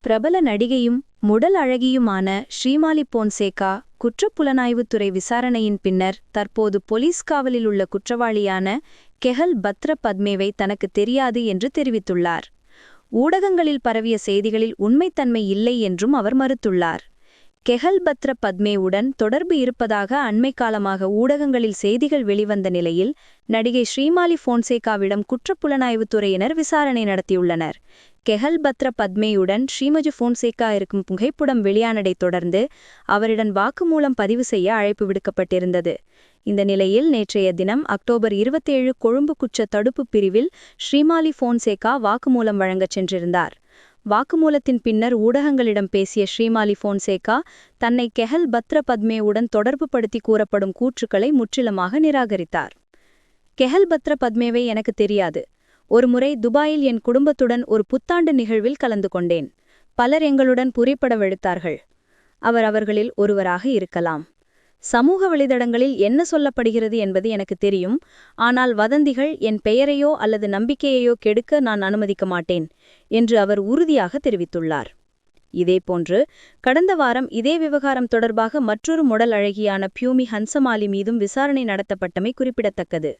பிரபல நடிகையும் முடல் அழகியுமான ஸ்ரீமாலி போன்சேகா குற்றப்புலனாய்வுத்துறை விசாரணையின் பின்னர் தற்போது போலீஸ் காவலில் உள்ள குற்றவாளியான கெஹல் பத்ர பத்மேவை தனக்கு தெரியாது என்று தெரிவித்துள்ளார். ஊடகங்களில் பரவிய செய்திகளில் உண்மைத்தன்மை இல்லை என்றும் அவர் மறுத்துள்ளார். கெஹல் பத்ர பத்மேவுடன் தொடர்பு இருப்பதாக அண்மை காலமாக ஊடகங்களில் செய்திகள் வெளிவந்த நிலையில் நடிகை ஸ்ரீமாலி போன்சேகாவிடம் குற்றப்புலனாய்வுத்துறையினர் விசாரணை நடத்தியுள்ளனர். கெஹல் பத்ர பத்மேயுடன் ஸ்ரீமதி போன்சேகா இருக்கும் புகைப்படம் வெளியானதை தொடர்ந்து அவரிடம் வாக்குமூலம் பதிவு செய்ய அழைப்பு விடுக்கப்பட்டிருந்தது. இந்த நிலையில் நேற்றைய தினம் அக்டோபர் 27 கொழும்பு குற்ற தடுப்பு பிரிவில் ஸ்ரீமாலி போன்சேகா வாக்குமூலம் வழங்கச் சென்றிருந்தார். வாக்குமூலத்தின் பின்னர் ஊடகங்களிடம் பேசிய ஸ்ரீமாலி போன்சேகா தன்னை கெஹல் பத்ர பத்மேவுடன் தொடர்பு படுத்தி கூறப்படும் கூற்றுக்களை முற்றிலுமாக நிராகரித்தார். கெஹல் பத்ர பத்மேவை எனக்கு தெரியாது. ஒருமுறை துபாயில் என் குடும்பத்துடன் ஒரு புத்தாண்டு நிகழ்வில் கலந்து கொண்டேன். பலர் எங்களுடன் புகைப்படமெடுத்தார்கள். அவர் அவர்களில் ஒருவராக இருக்கலாம். சமூக வலைதளங்களில் என்ன சொல்லப்படுகிறது என்பது எனக்கு தெரியும். ஆனால் வதந்திகள் என் பெயரையோ அல்லது நம்பிக்கையையோ கெடுக்க நான் அனுமதிக்க மாட்டேன் என்று அவர் உறுதியாக தெரிவித்துள்ளார். இதேபோன்று கடந்த வாரம் இதே விவகாரம் தொடர்பாக மற்றொரு முடல் அழகியான பியூமி ஹன்சமாலி மீதும் விசாரணை நடத்தப்பட்டமை குறிப்பிடத்தக்கது.